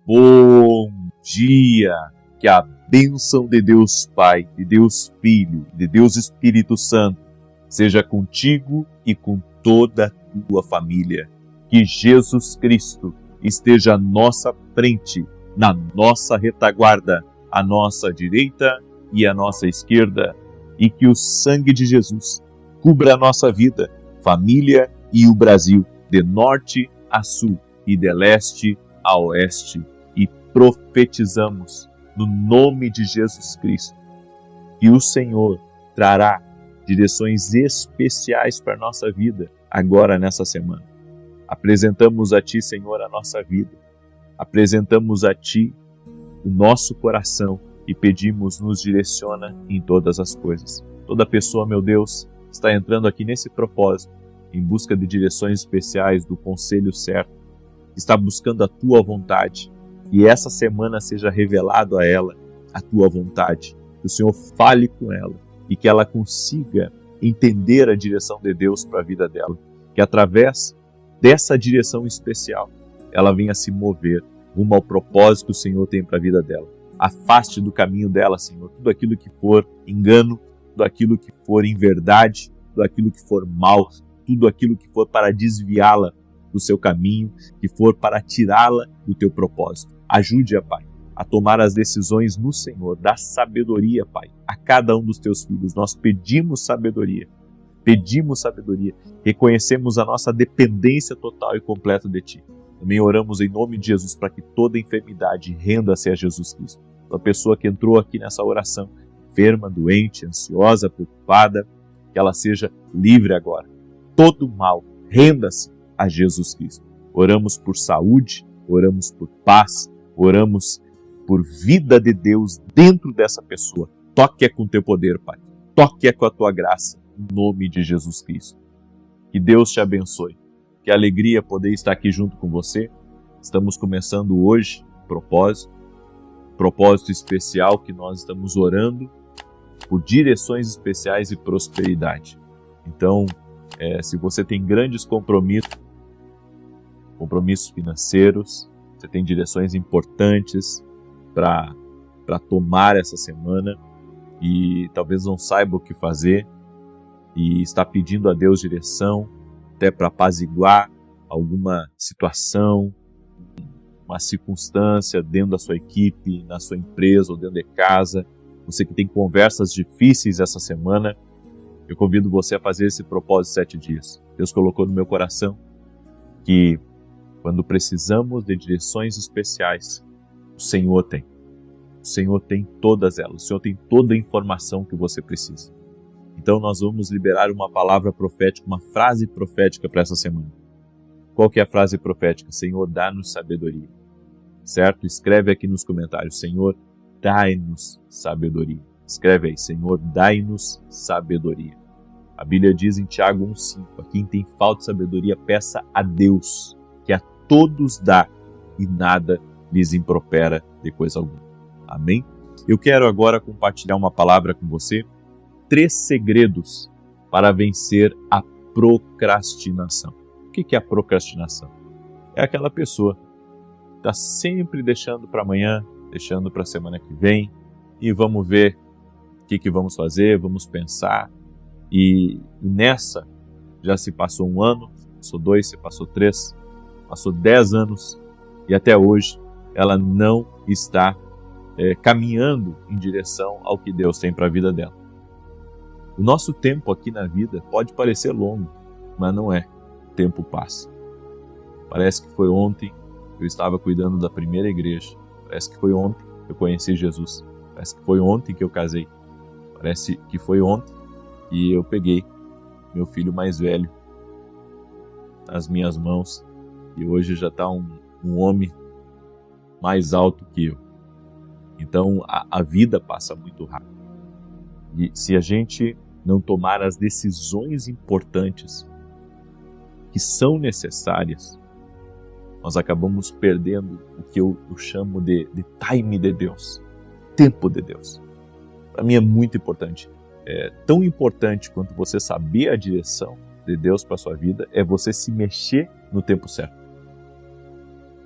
Bom dia! Que a bênção de Deus Pai, de Deus Filho, de Deus Espírito Santo seja contigo e com toda a tua família. Que Jesus Cristo esteja à nossa frente, na nossa retaguarda, à nossa direita e à nossa esquerda, e que o sangue de Jesus cubra a nossa vida, família e o Brasil, de norte a sul e de leste a oeste. E profetizamos no nome de Jesus Cristo que o Senhor trará direções especiais para a nossa vida agora nessa semana. Apresentamos a Ti, Senhor, a nossa vida. Apresentamos a Ti o nosso coração e pedimos, nos direciona em todas as coisas. Toda pessoa, meu Deus, está entrando aqui nesse propósito, em busca de direções especiais, do conselho certo, está buscando a Tua vontade. E essa semana seja revelado a ela a Tua vontade, que o Senhor fale com ela e que ela consiga entender a direção de Deus para a vida dela, que através dessa direção especial ela venha se mover rumo ao propósito que o Senhor tem para a vida dela. Afaste do caminho dela, Senhor, tudo aquilo que for engano, tudo aquilo que for inverdade, tudo aquilo que for mal, tudo aquilo que for para desviá-la do seu caminho, que for para tirá-la do Teu propósito. Ajude-a, Pai, a tomar as decisões no Senhor. Dá sabedoria, Pai, a cada um dos Teus filhos. Nós pedimos sabedoria. Reconhecemos a nossa dependência total e completa de Ti. Também oramos em nome de Jesus para que toda enfermidade renda-se a Jesus Cristo. A pessoa que entrou aqui nessa oração, enferma, doente, ansiosa, preocupada, que ela seja livre agora. Todo mal, renda-se a Jesus Cristo. Oramos por saúde, oramos por paz, oramos por vida de Deus dentro dessa pessoa. Toque-a com Teu poder, Pai. Toque-a com a Tua graça, em nome de Jesus Cristo. Que Deus te abençoe. Que alegria poder estar aqui junto com você. Estamos começando hoje propósito especial que nós estamos orando por direções especiais e prosperidade. Então, se você tem grandes compromissos financeiros, você tem direções importantes para tomar essa semana e talvez não saiba o que fazer e está pedindo a Deus direção, até para apaziguar alguma situação, uma circunstância dentro da sua equipe, na sua empresa ou dentro de casa. Você que tem conversas difíceis essa semana, eu convido você a fazer esse propósito 7 dias. Deus colocou no meu coração que quando precisamos de direções especiais, o Senhor tem. O Senhor tem todas elas. O Senhor tem toda a informação que você precisa. Então nós vamos liberar uma palavra profética, uma frase profética para essa semana. Qual que é a frase profética? Senhor, dá-nos sabedoria. Certo? Escreve aqui nos comentários. Senhor, dai-nos sabedoria. Escreve aí. Senhor, dai-nos sabedoria. A Bíblia diz em Tiago 1,5. A quem tem falta de sabedoria, peça a Deus, que a todos dá e nada lhes impropera de coisa alguma. Amém? Eu quero agora compartilhar uma palavra com você. 3 segredos para vencer a procrastinação. O que é a procrastinação? É aquela pessoa que está sempre deixando para amanhã, deixando para a semana que vem, e vamos ver o que vamos fazer, vamos pensar. E nessa já se passou 1 ano, passou 2, se passou 3, passou 10 anos e até hoje ela não está caminhando em direção ao que Deus tem para a vida dela. O nosso tempo aqui na vida pode parecer longo, mas não é. O tempo passa. Parece que foi ontem que eu estava cuidando da primeira igreja. Parece que foi ontem que eu conheci Jesus. Parece que foi ontem que eu casei. Parece que foi ontem que eu peguei meu filho mais velho nas minhas mãos e hoje já está um homem mais alto que eu. Então a vida passa muito rápido. E se a gente não tomar as decisões importantes que são necessárias, nós acabamos perdendo o que eu chamo de time de Deus, tempo de Deus. Para mim é muito importante. É tão importante quanto você saber a direção de Deus para a sua vida, é você se mexer no tempo certo.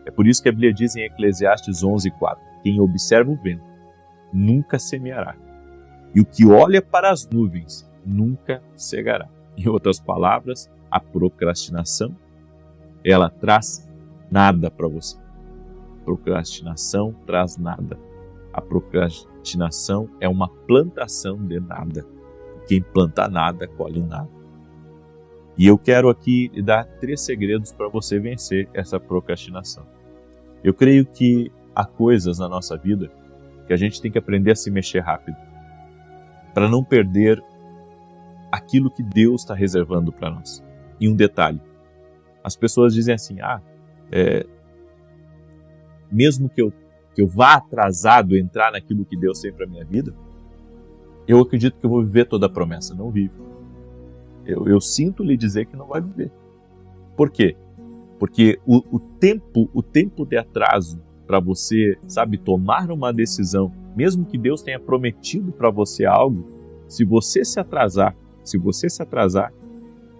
É por isso que a Bíblia diz em Eclesiastes 11:4, quem observa o vento nunca semeará, e o que olha para as nuvens nunca cegará. Em outras palavras, a procrastinação, ela traz nada para você. Procrastinação traz nada. A procrastinação é uma plantação de nada. Quem planta nada, colhe nada. E eu quero aqui dar 3 segredos para você vencer essa procrastinação. Eu creio que há coisas na nossa vida que a gente tem que aprender a se mexer rápido, para não perder aquilo que Deus está reservando para nós. E um detalhe, as pessoas dizem assim, mesmo que eu vá atrasado entrar naquilo que Deus tem para a minha vida, eu acredito que eu vou viver toda a promessa. Não vivo. Eu sinto lhe dizer que não vai viver. Por quê? Porque o tempo de atraso para você, tomar uma decisão, mesmo que Deus tenha prometido para você algo, se você se atrasar,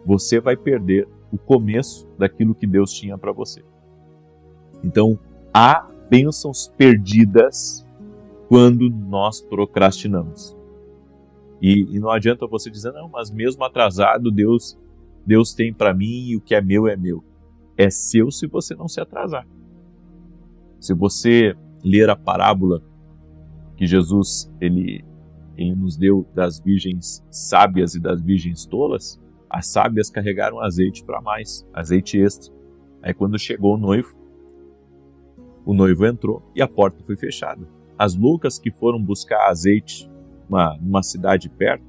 você vai perder o começo daquilo que Deus tinha para você. Então, há bênçãos perdidas quando nós procrastinamos. E não adianta você dizer, não, mas mesmo atrasado, Deus tem para mim e o que é meu é meu. É seu se você não se atrasar. Se você ler a parábola que Jesus ele nos deu das virgens sábias e das virgens tolas, as sábias carregaram azeite para mais, azeite extra. Aí quando chegou o noivo entrou e a porta foi fechada. As loucas que foram buscar azeite numa cidade perto,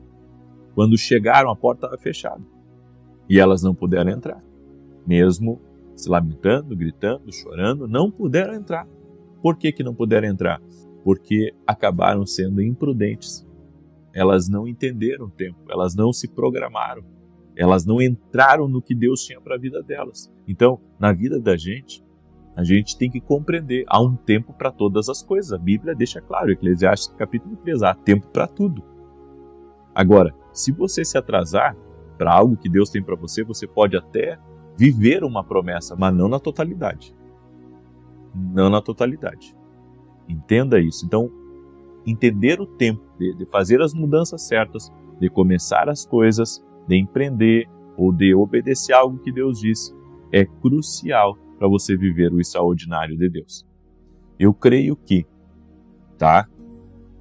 quando chegaram a porta estava fechada. E elas não puderam entrar. Mesmo se lamentando, gritando, chorando, não puderam entrar. Por que não puderam entrar? Porque acabaram sendo imprudentes. Elas não entenderam o tempo, elas não se programaram, elas não entraram no que Deus tinha para a vida delas. Então, na vida da gente, a gente tem que compreender, há um tempo para todas as coisas. A Bíblia deixa claro, Eclesiastes capítulo 3, há tempo para tudo. Agora, se você se atrasar para algo que Deus tem para você, você pode até viver uma promessa, mas não na totalidade. Não na totalidade. Entenda isso. Então, entender o tempo de fazer as mudanças certas, de começar as coisas, de empreender ou de obedecer algo que Deus disse, é crucial para você viver o extraordinário de Deus. Eu creio que,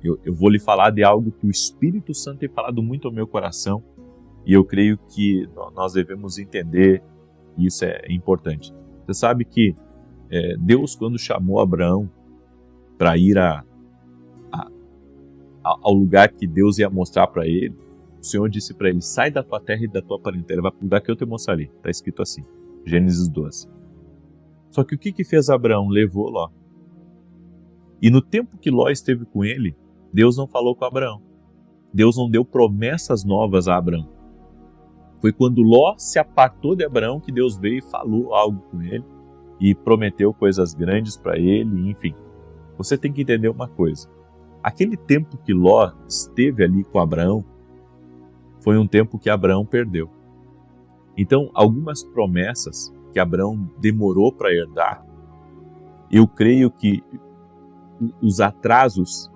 eu vou lhe falar de algo que o Espírito Santo tem falado muito ao meu coração e eu creio que nós devemos entender, e isso é importante. Você sabe que Deus, quando chamou Abraão para ir ao lugar que Deus ia mostrar para ele, o Senhor disse para ele, sai da tua terra e da tua parentela, vai para o lugar que eu te mostrarei. Está escrito assim, Gênesis 12. Só que o que fez Abraão? Levou Ló. E no tempo que Ló esteve com ele, Deus não falou com Abraão. Deus não deu promessas novas a Abraão. Foi quando Ló se apartou de Abraão que Deus veio e falou algo com ele e prometeu coisas grandes para ele, enfim. Você tem que entender uma coisa. Aquele tempo que Ló esteve ali com Abraão foi um tempo que Abraão perdeu. Então, algumas promessas que Abraão demorou para herdar, eu creio que os atrasos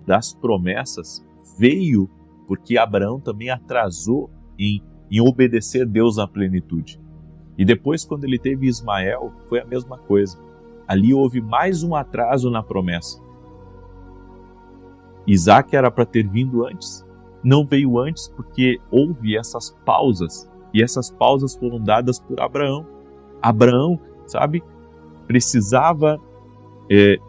das promessas veio porque Abraão também atrasou em obedecer Deus na plenitude. E depois, quando ele teve Ismael, foi a mesma coisa. Ali houve mais um atraso na promessa. Isaac era para ter vindo antes. Não veio antes porque houve essas pausas. E essas pausas foram dadas por Abraão. Abraão, precisava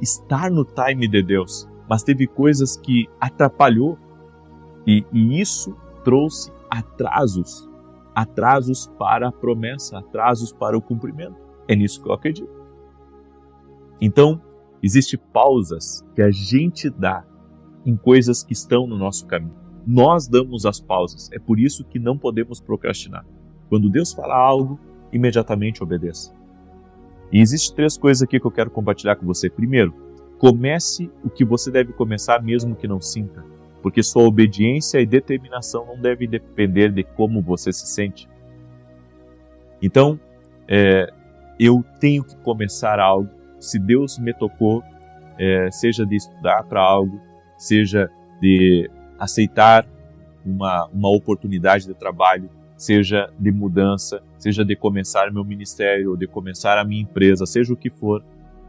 estar no time de Deus. Mas teve coisas que atrapalhou. E isso trouxe atrasos. Atrasos para a promessa, atrasos para o cumprimento. É nisso que eu acredito. Então, existem pausas que a gente dá em coisas que estão no nosso caminho. Nós damos as pausas. É por isso que não podemos procrastinar. Quando Deus fala algo, imediatamente obedeça. E existem 3 coisas aqui que eu quero compartilhar com você. Primeiro, comece o que você deve começar mesmo que não sinta. Porque sua obediência e determinação não devem depender de como você se sente. Então, eu tenho que começar algo. Se Deus me tocou, seja de estudar para algo, seja de aceitar uma oportunidade de trabalho, seja de mudança, seja de começar meu ministério, ou de começar a minha empresa, seja o que for,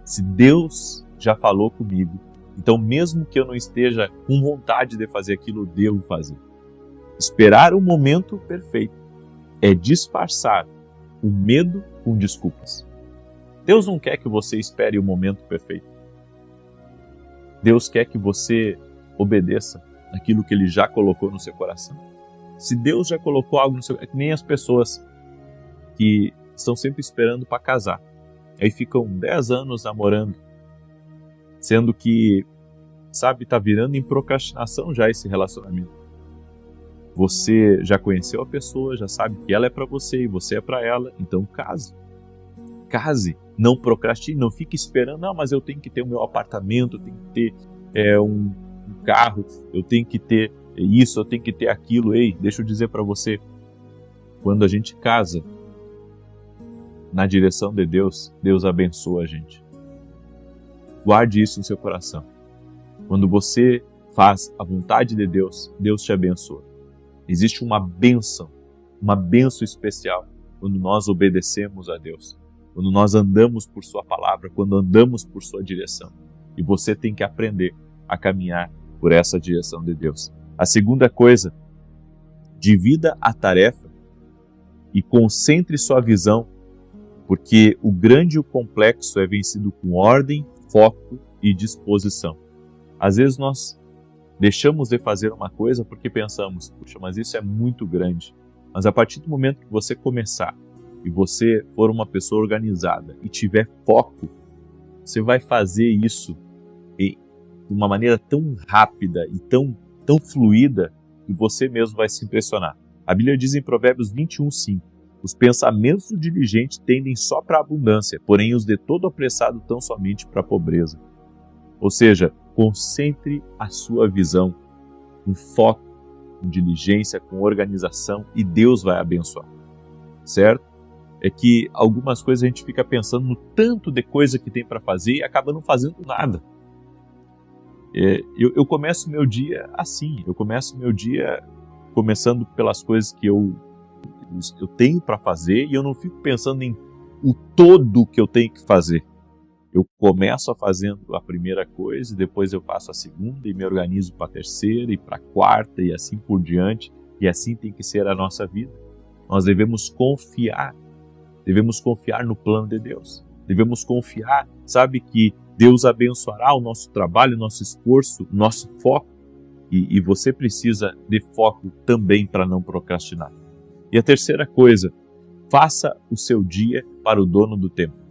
se Deus já falou comigo, então mesmo que eu não esteja com vontade de fazer aquilo, eu devo fazer. Esperar o momento perfeito é disfarçar o medo com desculpas. Deus não quer que você espere o momento perfeito. Deus quer que você obedeça aquilo que Ele já colocou no seu coração. Se Deus já colocou algo no seu coração, é que nem as pessoas que estão sempre esperando para casar. Aí ficam 10 anos namorando, sendo que, está virando em procrastinação já esse relacionamento. Você já conheceu a pessoa, já sabe que ela é para você e você é para ela, então case. Case, não procrastine, não fique esperando, não, mas eu tenho que ter o meu apartamento, eu tenho que ter um carro, eu tenho que ter isso, eu tenho que ter aquilo. Ei, deixa eu dizer para você, quando a gente casa na direção de Deus, Deus abençoa a gente. Guarde isso no seu coração. Quando você faz a vontade de Deus, Deus te abençoa. Existe uma bênção especial quando nós obedecemos a Deus, quando nós andamos por Sua palavra, quando andamos por Sua direção. E você tem que aprender a caminhar por essa direção de Deus. A segunda coisa, divida a tarefa e concentre sua visão, porque o grande e o complexo é vencido com ordem, foco e disposição. Às vezes nós deixamos de fazer uma coisa porque pensamos, puxa, mas isso é muito grande. Mas a partir do momento que você começar e você for uma pessoa organizada e tiver foco, você vai fazer isso de uma maneira tão rápida e tão fluida que você mesmo vai se impressionar. A Bíblia diz em Provérbios 21:5, os pensamentos do diligente tendem só para a abundância, porém os de todo apressado tão somente para a pobreza. Ou seja, concentre a sua visão com foco, com diligência, com organização e Deus vai abençoar, certo? É que algumas coisas a gente fica pensando no tanto de coisa que tem para fazer e acaba não fazendo nada. Eu começo meu dia assim, eu começo meu dia começando pelas coisas que eu tenho para fazer e eu não fico pensando em o todo que eu tenho que fazer. Eu começo fazendo a primeira coisa, depois eu faço a segunda e me organizo para a terceira e para a quarta e assim por diante. E assim tem que ser a nossa vida. Nós devemos confiar no plano de Deus. Devemos confiar, que Deus abençoará o nosso trabalho, o nosso esforço, o nosso foco. E você precisa de foco também para não procrastinar. E a terceira coisa, faça o seu dia para o dono do tempo.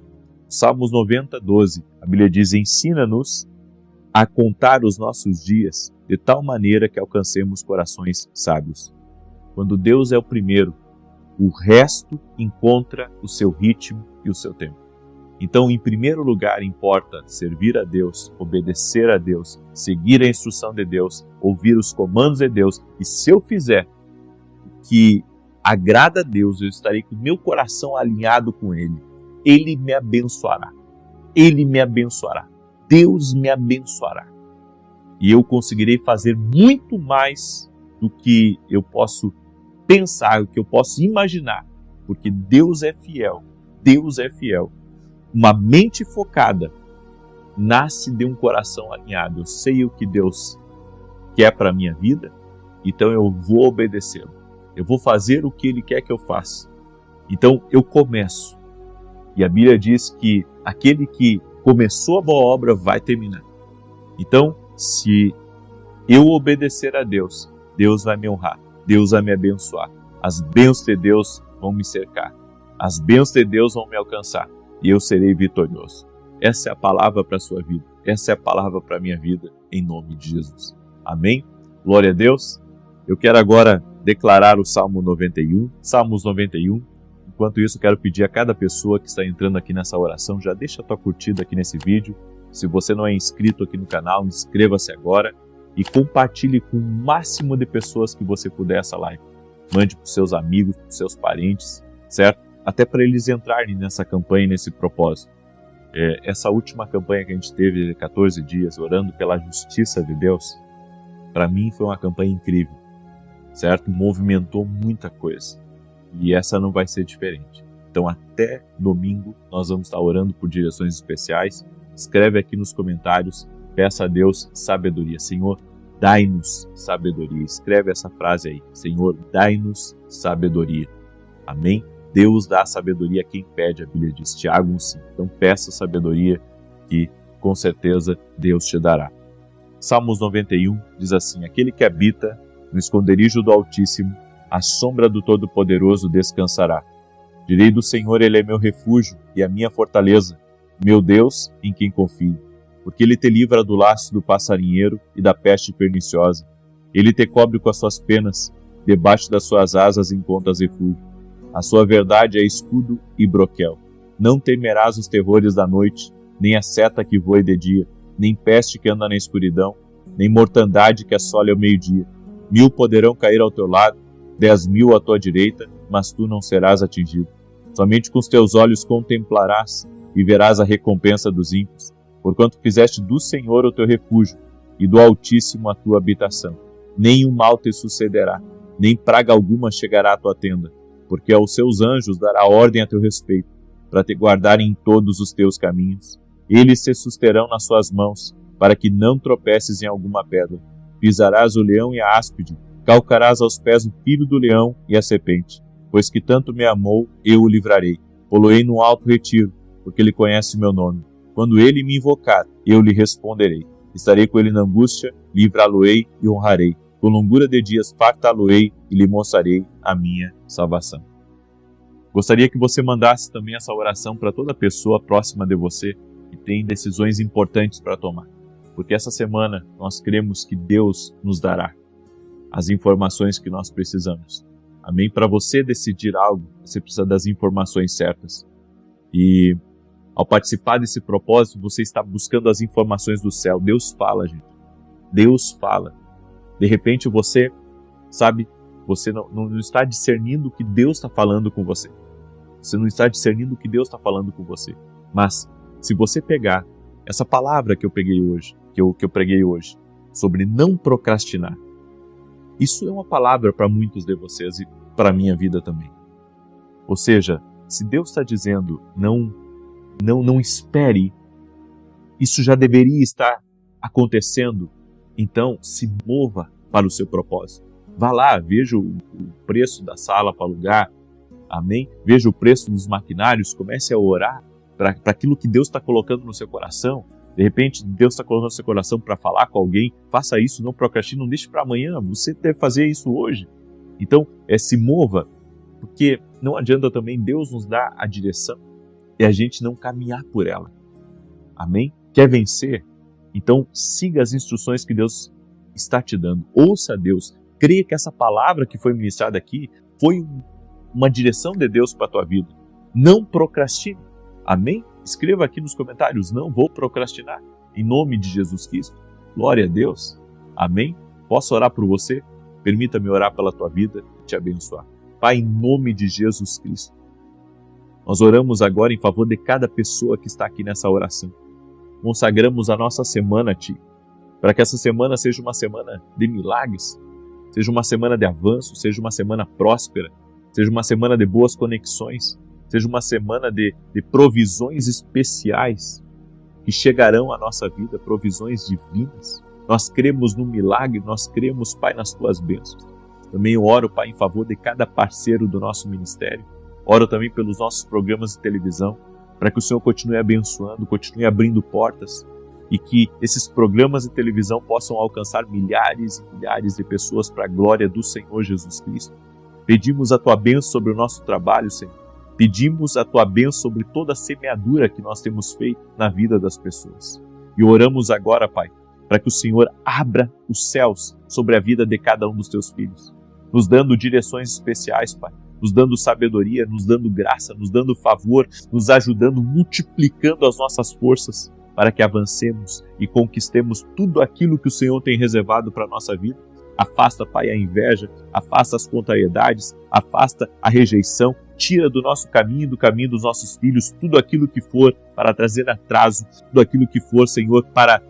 Salmos 90:12, a Bíblia diz, ensina-nos a contar os nossos dias de tal maneira que alcancemos corações sábios. Quando Deus é o primeiro, o resto encontra o seu ritmo e o seu tempo. Então, em primeiro lugar, importa servir a Deus, obedecer a Deus, seguir a instrução de Deus, ouvir os comandos de Deus. E se eu fizer o que agrada a Deus, eu estarei com o meu coração alinhado com Ele. Ele me abençoará. Ele me abençoará. Deus me abençoará. E eu conseguirei fazer muito mais do que eu posso pensar, do que eu posso imaginar. Porque Deus é fiel. Deus é fiel. Uma mente focada nasce de um coração alinhado. Eu sei o que Deus quer para a minha vida, então eu vou obedecê-lo. Eu vou fazer o que Ele quer que eu faça. Então eu começo. E a Bíblia diz que aquele que começou a boa obra vai terminar. Então, se eu obedecer a Deus, Deus vai me honrar, Deus vai me abençoar. As bênçãos de Deus vão me cercar. As bênçãos de Deus vão me alcançar. E eu serei vitorioso. Essa é a palavra para a sua vida. Essa é a palavra para a minha vida, em nome de Jesus. Amém? Glória a Deus. Eu quero agora declarar o Salmo 91. Salmos 91. Enquanto isso, quero pedir a cada pessoa que está entrando aqui nessa oração, já deixa a tua curtida aqui nesse vídeo. Se você não é inscrito aqui no canal, inscreva-se agora e compartilhe com o máximo de pessoas que você puder essa live. Mande para os seus amigos, para os seus parentes, certo? até para eles entrarem nessa campanha, nesse propósito. Essa última campanha que a gente teve de 14 dias, orando pela justiça de Deus, para mim foi uma campanha incrível, certo? Movimentou muita coisa. E essa não vai ser diferente. Então até domingo nós vamos estar orando por direções especiais. Escreve aqui nos comentários, peça a Deus sabedoria. Senhor, dai-nos sabedoria. Escreve essa frase aí. Senhor, dai-nos sabedoria. Amém? Deus dá sabedoria a quem pede, a Bíblia diz, Tiago 1,5. Então peça sabedoria que com certeza Deus te dará. Salmos 91 diz assim: aquele que habita no esconderijo do Altíssimo, à sombra do Todo-Poderoso descansará. Direi do Senhor, Ele é meu refúgio e a minha fortaleza, meu Deus em quem confio. Porque Ele te livra do laço do passarinheiro e da peste perniciosa. Ele te cobre com as suas penas, debaixo das suas asas encontras refúgio. A sua verdade é escudo e broquel. Não temerás os terrores da noite, nem a seta que voe de dia, nem peste que anda na escuridão, nem mortandade que assole ao meio-dia. 1000 poderão cair ao teu lado, 10.000 à tua direita, mas tu não serás atingido. Somente com os teus olhos contemplarás e verás a recompensa dos ímpios, porquanto fizeste do Senhor o teu refúgio e do Altíssimo a tua habitação. Nenhum mal te sucederá, nem praga alguma chegará à tua tenda, porque aos seus anjos dará ordem a teu respeito, para te guardarem em todos os teus caminhos. Eles te susterão nas suas mãos, para que não tropeces em alguma pedra. Pisarás o leão e a áspide, calcarás aos pés o filho do leão e a serpente. Pois que tanto me amou, eu o livrarei. Poloei no alto retiro, porque ele conhece o meu nome. Quando ele me invocar, eu lhe responderei. Estarei com ele na angústia, livrá-lo-ei e honrarei. Com longura de dias fartá-lo-ei e lhe mostrarei a minha salvação. Gostaria que você mandasse também essa oração para toda pessoa próxima de você que tem decisões importantes para tomar. Porque essa semana nós cremos que Deus nos dará as informações que nós precisamos. Amém? Para você decidir algo, você precisa das informações certas. E ao participar desse propósito, você está buscando as informações do céu. Deus fala, gente. Deus fala. De repente você, sabe, você não está discernindo o que Deus está falando com você. Você não está discernindo o que Deus está falando com você. Mas, se você pegar essa palavra que eu peguei hoje, que eu preguei hoje, sobre não procrastinar, isso é uma palavra para muitos de vocês e para a minha vida também. Ou seja, se Deus está dizendo não espere, isso já deveria estar acontecendo. Então, se mova para o seu propósito. Vá lá, veja o preço da sala para alugar, amém? Veja o preço dos maquinários, comece a orar para aquilo que Deus está colocando no seu coração. De repente, Deus está colocando no seu coração para falar com alguém. Faça isso, não procrastine, não deixe para amanhã. Você deve fazer isso hoje. Então, se mova, porque não adianta também Deus nos dar a direção e a gente não caminhar por ela. Amém? Quer vencer? Então, siga as instruções que Deus está te dando. Ouça a Deus. Creia que essa palavra que foi ministrada aqui foi uma direção de Deus para a tua vida. Não procrastine. Amém? Escreva aqui nos comentários, não vou procrastinar. Em nome de Jesus Cristo. Glória a Deus. Amém? Posso orar por você? Permita-me orar pela tua vida e te abençoar. Pai, em nome de Jesus Cristo, nós oramos agora em favor de cada pessoa que está aqui nessa oração. Consagramos a nossa semana a Ti, para que essa semana seja uma semana de milagres, seja uma semana de avanço, seja uma semana próspera, seja uma semana de boas conexões, seja uma semana de provisões especiais que chegarão à nossa vida, provisões divinas. Nós cremos no milagre, nós cremos, Pai, nas Tuas bênçãos. Também oro, Pai, em favor de cada parceiro do nosso ministério. Oro também pelos nossos programas de televisão, para que o Senhor continue abençoando, continue abrindo portas e que esses programas de televisão possam alcançar milhares e milhares de pessoas para a glória do Senhor Jesus Cristo. Pedimos a Tua bênção sobre o nosso trabalho, Senhor. Pedimos a Tua bênção sobre toda a semeadura que nós temos feito na vida das pessoas. E oramos agora, Pai, para que o Senhor abra os céus sobre a vida de cada um dos Teus filhos, nos dando direções especiais, Pai, nos dando sabedoria, nos dando graça, nos dando favor, nos ajudando, multiplicando as nossas forças para que avancemos e conquistemos tudo aquilo que o Senhor tem reservado para a nossa vida. Afasta, Pai, a inveja, afasta as contrariedades, afasta a rejeição, tira do nosso caminho, do caminho dos nossos filhos, tudo aquilo que for para trazer atraso, tudo aquilo que for, Senhor, para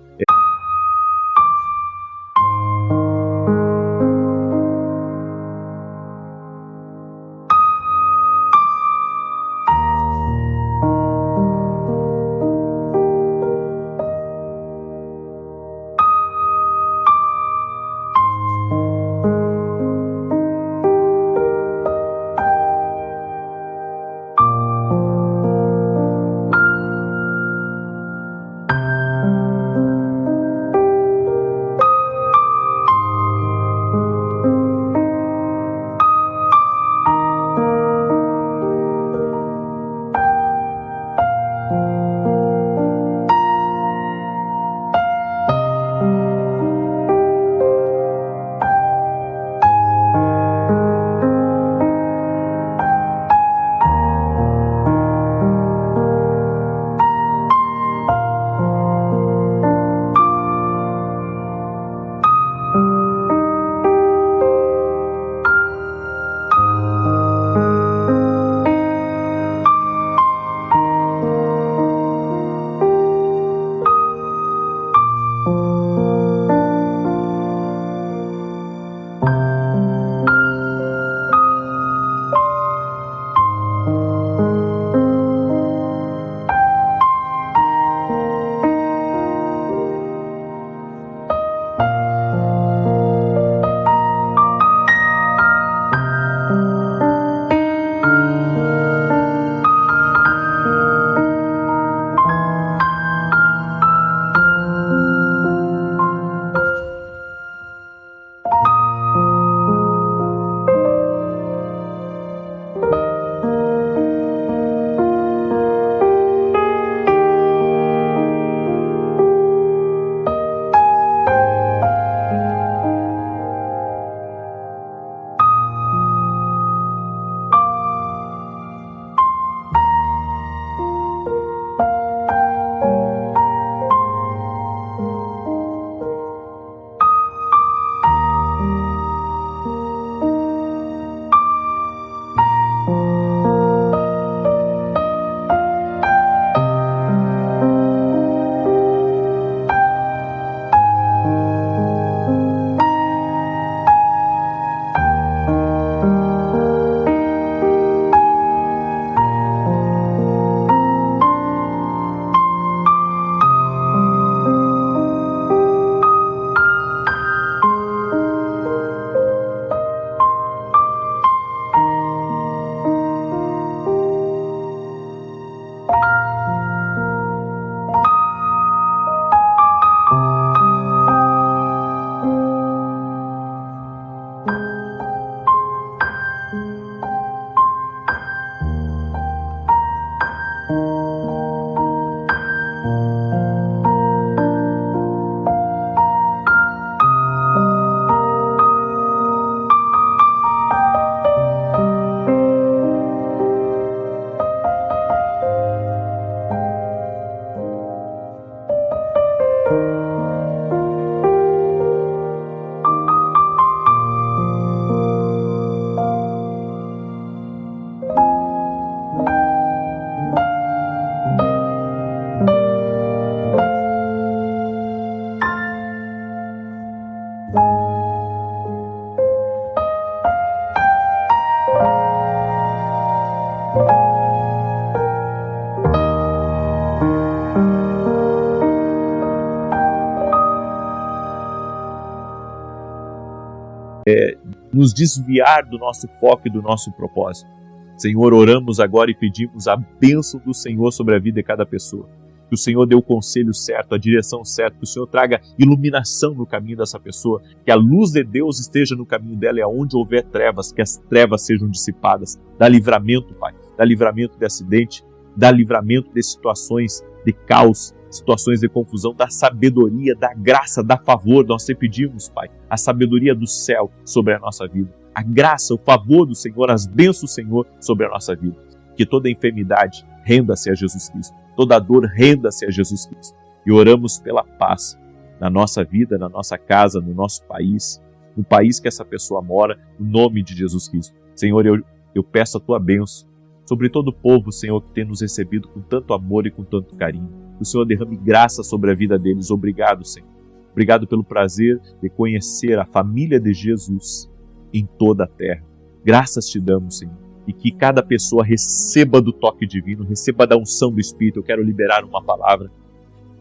nos desviar do nosso foco e do nosso propósito. Senhor, oramos agora e pedimos a bênção do Senhor sobre a vida de cada pessoa. Que o Senhor dê o conselho certo, a direção certa, que o Senhor traga iluminação no caminho dessa pessoa, que a luz de Deus esteja no caminho dela e aonde houver trevas, que as trevas sejam dissipadas. Dá livramento, Pai, dá livramento de acidente, dá livramento de situações de caos, situações de confusão, da sabedoria, da graça, da favor. Nós te pedimos, Pai, a sabedoria do céu sobre a nossa vida, a graça, o favor do Senhor, as bênçãos do Senhor sobre a nossa vida. Que toda enfermidade renda-se a Jesus Cristo, toda dor renda-se a Jesus Cristo. E oramos pela paz na nossa vida, na nossa casa, no nosso país, no país que essa pessoa mora, no nome de Jesus Cristo. Senhor, eu peço a tua bênção sobre todo o povo, Senhor, que tem nos recebido com tanto amor e com tanto carinho. Que o Senhor derrame graça sobre a vida deles. Obrigado, Senhor. Obrigado pelo prazer de conhecer a família de Jesus em toda a terra. Graças te damos, Senhor. E que cada pessoa receba do toque divino, receba da unção do Espírito. Eu quero liberar uma palavra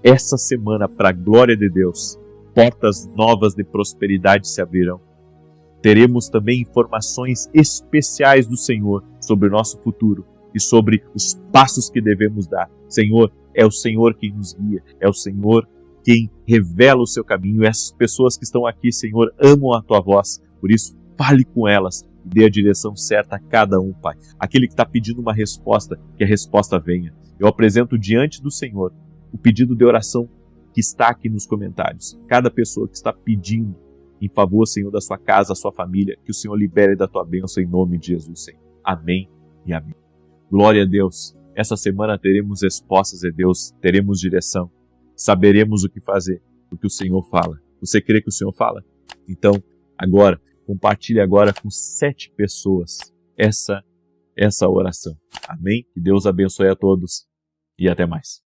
essa semana para a glória de Deus. Portas novas de prosperidade se abrirão. Teremos também informações especiais do Senhor sobre o nosso futuro e sobre os passos que devemos dar. Senhor, é o Senhor quem nos guia, é o Senhor quem revela o seu caminho. Essas pessoas que estão aqui, Senhor, amam a tua voz, por isso fale com elas e dê a direção certa a cada um, Pai. Aquele que está pedindo uma resposta, que a resposta venha. Eu apresento diante do Senhor o pedido de oração que está aqui nos comentários. Cada pessoa que está pedindo em favor, Senhor, da sua casa, da sua família, que o Senhor libere da tua bênção em nome de Jesus, Senhor. Amém e amém. Glória a Deus. Essa semana teremos respostas de Deus, teremos direção, saberemos o que fazer, o que o Senhor fala. Você crê que o Senhor fala? Então, agora, compartilhe agora com 7 pessoas essa oração. Amém? Que Deus abençoe a todos e até mais.